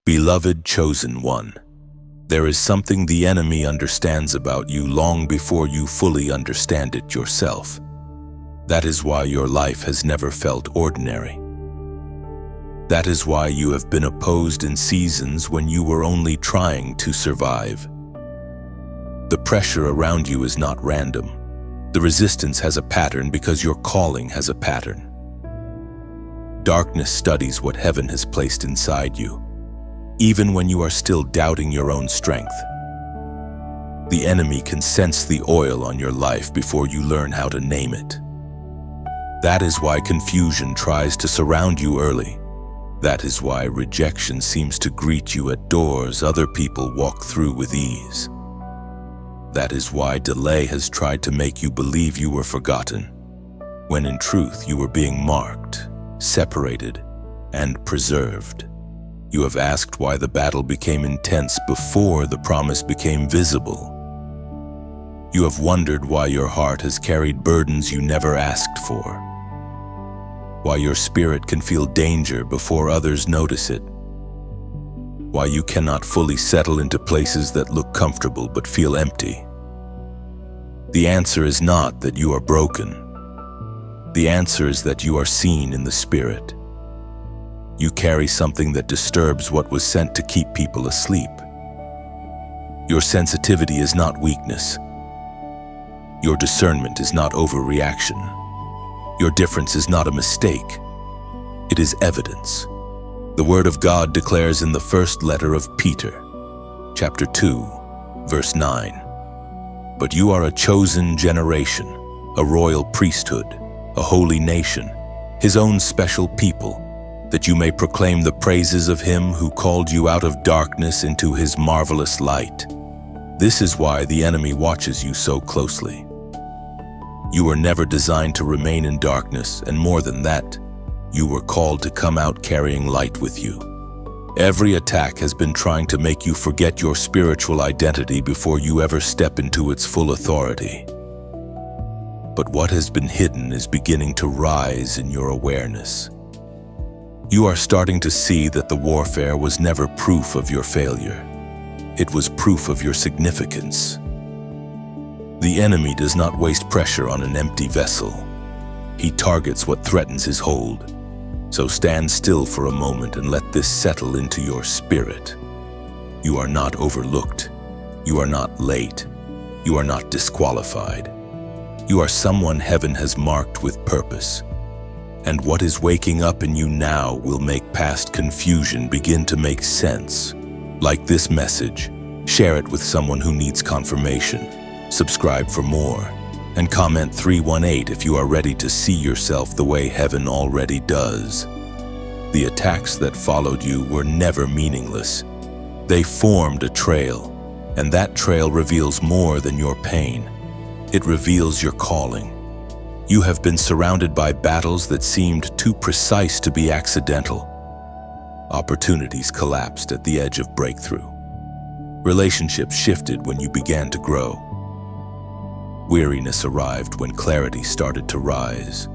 Beloved chosen one, there is something the enemy understands about you long before you fully understand it yourself. That is why your life has never felt ordinary. That is why you have been opposed in seasons when you were only trying to survive. The pressure around you is not random. The resistance has a pattern because your calling has a pattern. Darkness studies what heaven has placed inside you, even when you are still doubting your own strength. The enemy can sense the oil on your life before you learn how to name it. That is why confusion tries to surround you early. That is why rejection seems to greet you at doors other people walk through with ease. That is why delay has tried to make you believe you were forgotten, when in truth you were being marked, separated, and preserved. You have asked why the battle became intense before the promise became visible. You have wondered why your heart has carried burdens you never asked for, why your spirit can feel danger before others notice it, why you cannot fully settle into places that look comfortable but feel empty. The answer is not that you are broken. The answer is that you are seen in the spirit. You carry something that disturbs what was sent to keep people asleep. Your sensitivity is not weakness. Your discernment is not overreaction. Your difference is not a mistake. It is evidence. The Word of God declares in the first letter of Peter, chapter 2, verse 9, "But you are a chosen generation, a royal priesthood, a holy nation, His own special people, that you may proclaim the praises of Him who called you out of darkness into His marvelous light." This is why the enemy watches you so closely. You were never designed to remain in darkness, and more than that, you were called to come out carrying light with you. Every attack has been trying to make you forget your spiritual identity before you ever step into its full authority. But what has been hidden is beginning to rise in your awareness. You are starting to see that the warfare was never proof of your failure. It was proof of your significance. The enemy does not waste pressure on an empty vessel. He targets what threatens his hold. So stand still for a moment and let this settle into your spirit. You are not overlooked. You are not late. You are not disqualified. You are someone heaven has marked with purpose. And what is waking up in you now will make past confusion begin to make sense. Like this message, share it with someone who needs confirmation. Subscribe for more, and comment 318 if you are ready to see yourself the way heaven already does. The attacks that followed you were never meaningless. They formed a trail, and that trail reveals more than your pain. It reveals your calling. You have been surrounded by battles that seemed too precise to be accidental. Opportunities collapsed at the edge of breakthrough. Relationships shifted when you began to grow. Weariness arrived when clarity started to rise.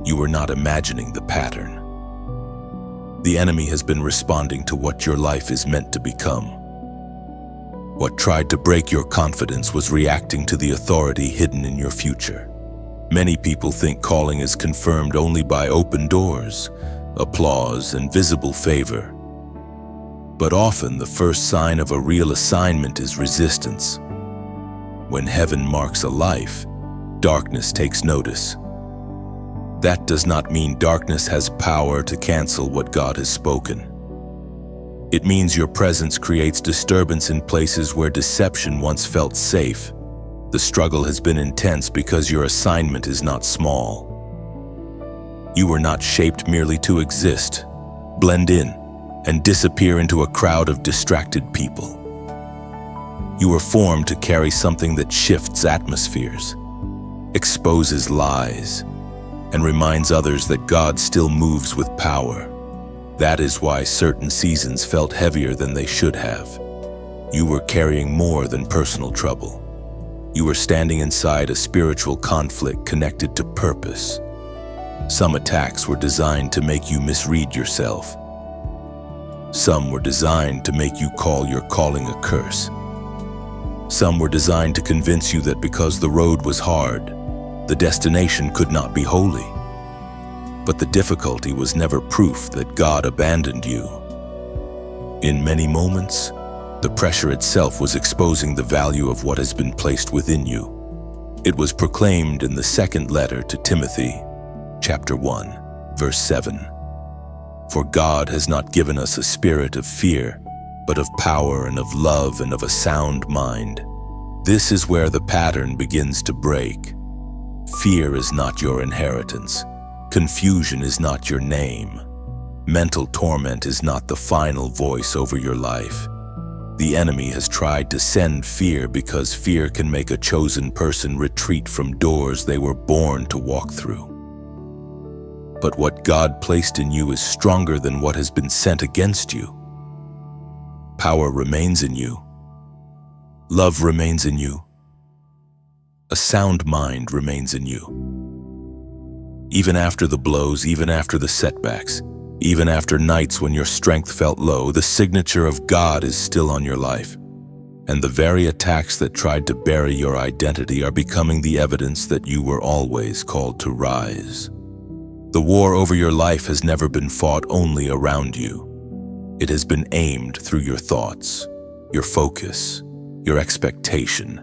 You were not imagining the pattern. The enemy has been responding to what your life is meant to become. What tried to break your confidence was reacting to the authority hidden in your future. Many people think calling is confirmed only by open doors, applause, and visible favor. But often the first sign of a real assignment is resistance. When heaven marks a life, darkness takes notice. That does not mean darkness has power to cancel what God has spoken. It means your presence creates disturbance in places where deception once felt safe. The struggle has been intense because your assignment is not small. You were not shaped merely to exist, blend in, and disappear into a crowd of distracted people. You were formed to carry something that shifts atmospheres, exposes lies, and reminds others that God still moves with power. That is why certain seasons felt heavier than they should have. You were carrying more than personal trouble. You were standing inside a spiritual conflict connected to purpose. Some attacks were designed to make you misread yourself. Some were designed to make you call your calling a curse. Some were designed to convince you that because the road was hard, the destination could not be holy. But the difficulty was never proof that God abandoned you. In many moments, the pressure itself was exposing the value of what has been placed within you. It was proclaimed in the second letter to Timothy, chapter 1, verse 7. For God has not given us a spirit of fear, but of power and of love and of a sound mind. This is where the pattern begins to break. Fear is not your inheritance. Confusion is not your name. Mental torment is not the final voice over your life. The enemy has tried to send fear because fear can make a chosen person retreat from doors they were born to walk through. But what God placed in you is stronger than what has been sent against you. Power remains in you. Love remains in you. A sound mind remains in you. Even after the blows, even after the setbacks, even after nights when your strength felt low, the signature of God is still on your life. And the very attacks that tried to bury your identity are becoming the evidence that you were always called to rise. The war over your life has never been fought only around you. It has been aimed through your thoughts, your focus, your expectation,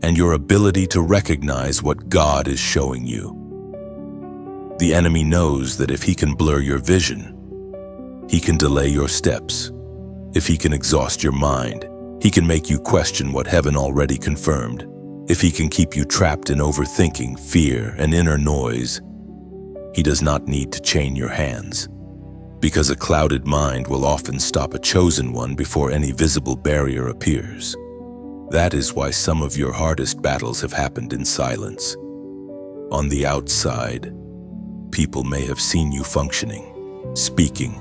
and your ability to recognize what God is showing you. The enemy knows that if he can blur your vision, he can delay your steps. If he can exhaust your mind, he can make you question what heaven already confirmed. If he can keep you trapped in overthinking, fear, and inner noise, he does not need to chain your hands, because a clouded mind will often stop a chosen one before any visible barrier appears. That is why some of your hardest battles have happened in silence. On the outside, people may have seen you functioning, speaking,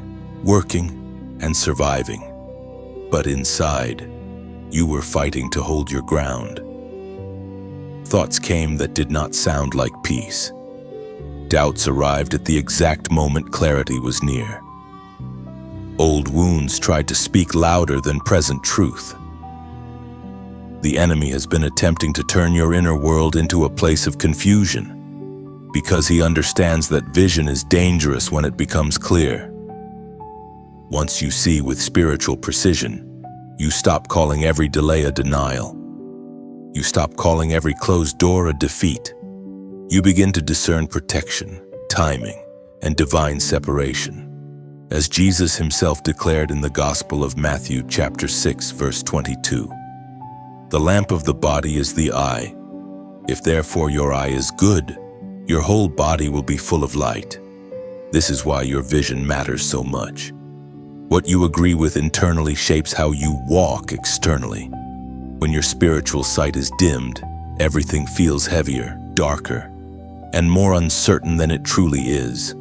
working, and surviving. But inside, you were fighting to hold your ground. Thoughts came that did not sound like peace. Doubts arrived at the exact moment clarity was near. Old wounds tried to speak louder than present truth. The enemy has been attempting to turn your inner world into a place of confusion, because he understands that vision is dangerous when it becomes clear. Once you see with spiritual precision, you stop calling every delay a denial. You stop calling every closed door a defeat. You begin to discern protection, timing, and divine separation. As Jesus himself declared in the Gospel of Matthew chapter 6, verse 22, "The lamp of the body is the eye. If therefore your eye is good, your whole body will be full of light." This is why your vision matters so much. What you agree with internally shapes how you walk externally. When your spiritual sight is dimmed, everything feels heavier, darker, and more uncertain than it truly is.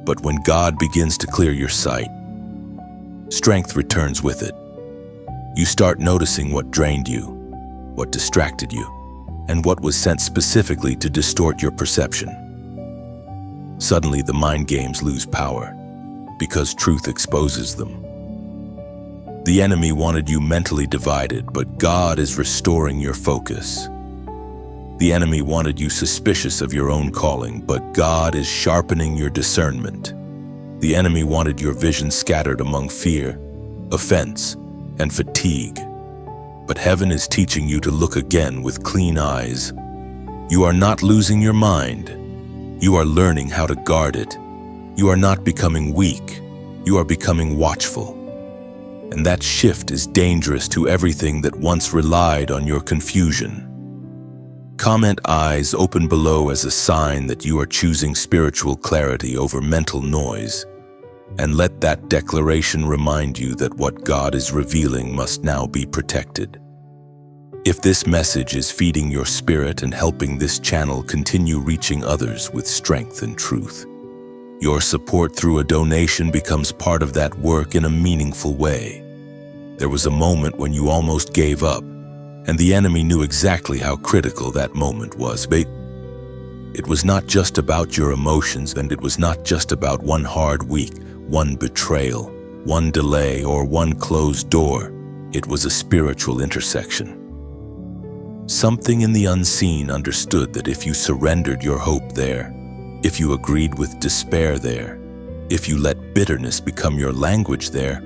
But when God begins to clear your sight, strength returns with it. You start noticing what drained you, what distracted you, and what was sent specifically to distort your perception. Suddenly, the mind games lose power, because truth exposes them. The enemy wanted you mentally divided, but God is restoring your focus. The enemy wanted you suspicious of your own calling, but God is sharpening your discernment. The enemy wanted your vision scattered among fear, offense, and fatigue. But heaven is teaching you to look again with clean eyes. You are not losing your mind. You are learning how to guard it. You are not becoming weak. You are becoming watchful. And that shift is dangerous to everything that once relied on your confusion. Comment eyes open below as a sign that you are choosing spiritual clarity over mental noise. And let that declaration remind you that what God is revealing must now be protected. If this message is feeding your spirit and helping this channel continue reaching others with strength and truth, your support through a donation becomes part of that work in a meaningful way. There was a moment when you almost gave up, and the enemy knew exactly how critical that moment was. It was not just about your emotions, and it was not just about one hard week, one betrayal. one delay, or one closed door. It was a spiritual intersection. Something in the unseen understood that if you surrendered your hope there, if you agreed with despair there, if you let bitterness become your language there,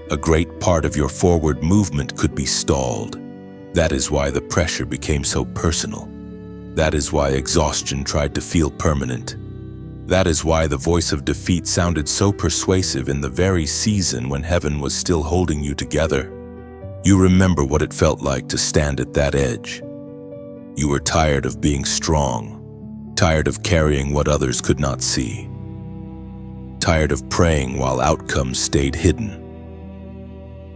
a great part of your forward movement could be stalled. That is why the pressure became so personal. That is why exhaustion tried to feel permanent. That is why the voice of defeat sounded so persuasive in the very season when heaven was still holding you together. You remember what it felt like to stand at that edge. You were tired of being strong, tired of carrying what others could not see, tired of praying while outcomes stayed hidden,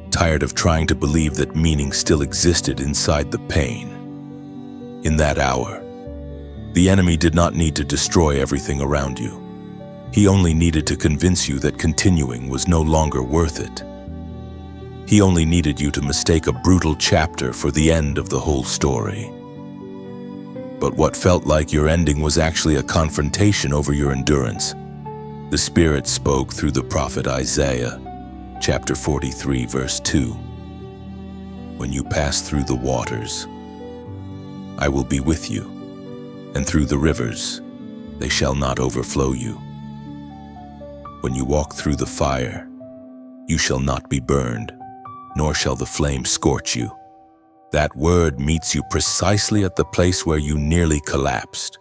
tired of trying to believe that meaning still existed inside the pain. In that hour, the enemy did not need to destroy everything around you. He only needed to convince you that continuing was no longer worth it. He only needed you to mistake a brutal chapter for the end of the whole story. But what felt like your ending was actually a confrontation over your endurance. The Spirit spoke through the prophet Isaiah, chapter 43, verse 2. When you pass through the waters, I will be with you, and through the rivers, they shall not overflow you. When you walk through the fire, you shall not be burned, nor shall the flame scorch you. That word meets you precisely at the place where you nearly collapsed.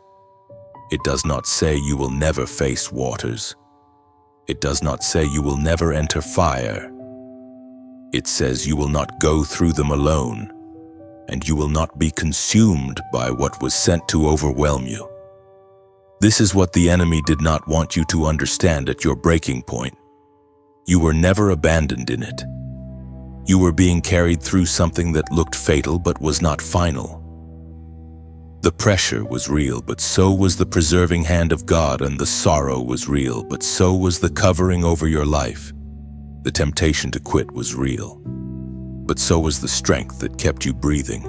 It does not say you will never face waters. It does not say you will never enter fire. It says you will not go through them alone, and you will not be consumed by what was sent to overwhelm you. This is what the enemy did not want you to understand at your breaking point. You were never abandoned in it. You were being carried through something that looked fatal but was not final. The pressure was real, but so was the preserving hand of God, and the sorrow was real, but so was the covering over your life. The temptation to quit was real, but so was the strength that kept you breathing,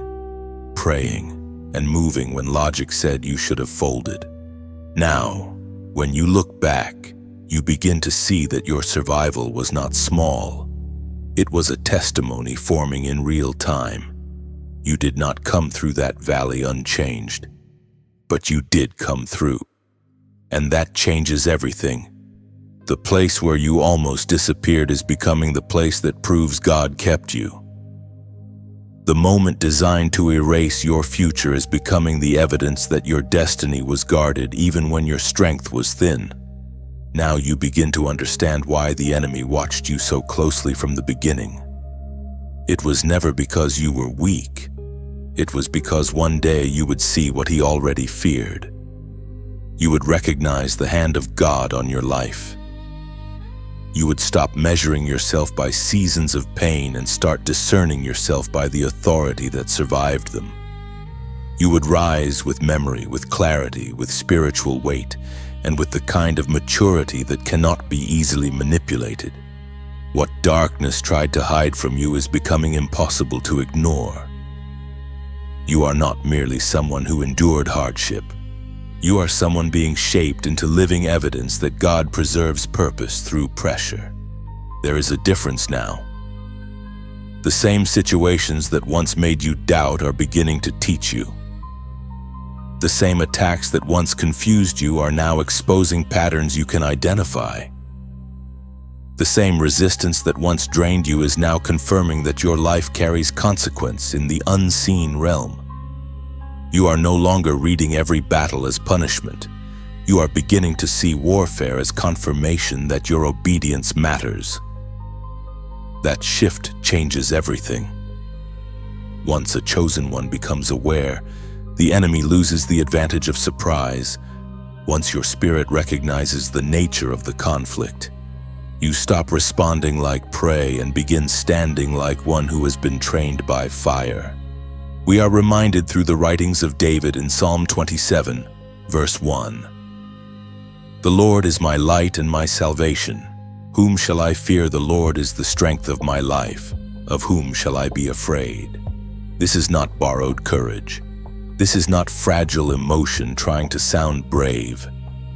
praying, and moving when logic said you should have folded. Now, when you look back, you begin to see that your survival was not small. It was a testimony forming in real time. You did not come through that valley unchanged, but you did come through. And that changes everything. The place where you almost disappeared is becoming the place that proves God kept you. The moment designed to erase your future is becoming the evidence that your destiny was guarded even when your strength was thin. Now you begin to understand why the enemy watched you so closely from the beginning. It was never because you were weak. It was because one day you would see what he already feared. You would recognize the hand of God on your life. You would stop measuring yourself by seasons of pain and start discerning yourself by the authority that survived them. You would rise with memory, with clarity, with spiritual weight, and with the kind of maturity that cannot be easily manipulated. What darkness tried to hide from you is becoming impossible to ignore. You are not merely someone who endured hardship. You are someone being shaped into living evidence that God preserves purpose through pressure. There is a difference now. The same situations that once made you doubt are beginning to teach you. The same attacks that once confused you are now exposing patterns you can identify. The same resistance that once drained you is now confirming that your life carries consequence in the unseen realm. You are no longer reading every battle as punishment. You are beginning to see warfare as confirmation that your obedience matters. That shift changes everything. Once a chosen one becomes aware, the enemy loses the advantage of surprise. Once your spirit recognizes the nature of the conflict, you stop responding like prey and begin standing like one who has been trained by fire. We are reminded through the writings of David in Psalm 27, verse 1. The Lord is my light and my salvation. Whom shall I fear? The Lord is the strength of my life. Of whom shall I be afraid? This is not borrowed courage. This is not fragile emotion trying to sound brave.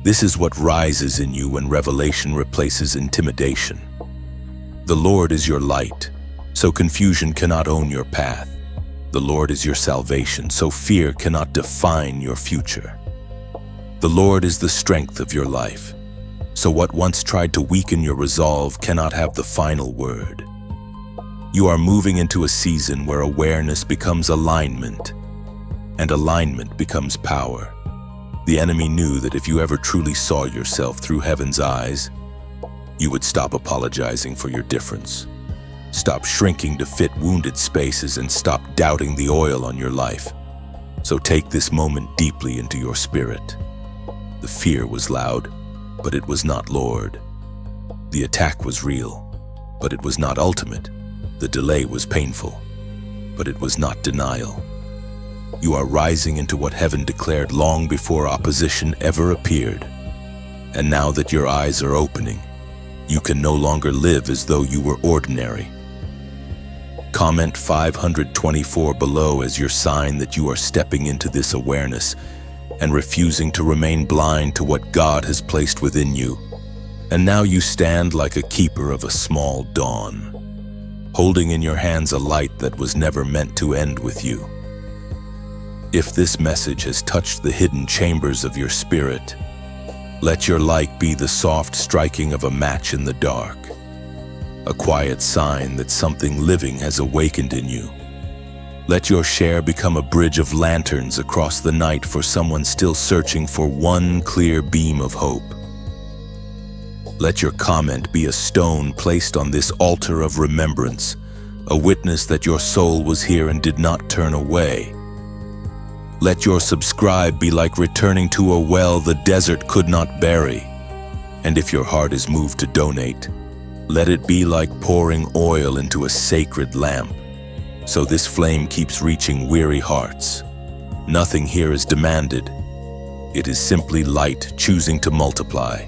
This is what rises in you when revelation replaces intimidation. The Lord is your light, so confusion cannot own your path. The Lord is your salvation, so fear cannot define your future. The Lord is the strength of your life, so what once tried to weaken your resolve cannot have the final word. You are moving into a season where awareness becomes alignment, and alignment becomes power. The enemy knew that if you ever truly saw yourself through heaven's eyes, you would stop apologizing for your difference, stop shrinking to fit wounded spaces, and stop doubting the oil on your life. So take this moment deeply into your spirit. The fear was loud, but it was not Lord. The attack was real, but it was not ultimate. The delay was painful, but it was not denial. You are rising into what heaven declared long before opposition ever appeared. And now that your eyes are opening, you can no longer live as though you were ordinary. Comment 524 below as your sign that you are stepping into this awareness and refusing to remain blind to what God has placed within you. And now you stand like a keeper of a small dawn, holding in your hands a light that was never meant to end with you. If this message has touched the hidden chambers of your spirit, let your light be the soft striking of a match in the dark, a quiet sign that something living has awakened in you. Let your share become a bridge of lanterns across the night for someone still searching for one clear beam of hope. Let your comment be a stone placed on this altar of remembrance, a witness that your soul was here and did not turn away. Let your subscribe be like returning to a well the desert could not bury. And if your heart is moved to donate, let it be like pouring oil into a sacred lamp, so this flame keeps reaching weary hearts. Nothing here is demanded. It is simply light choosing to multiply.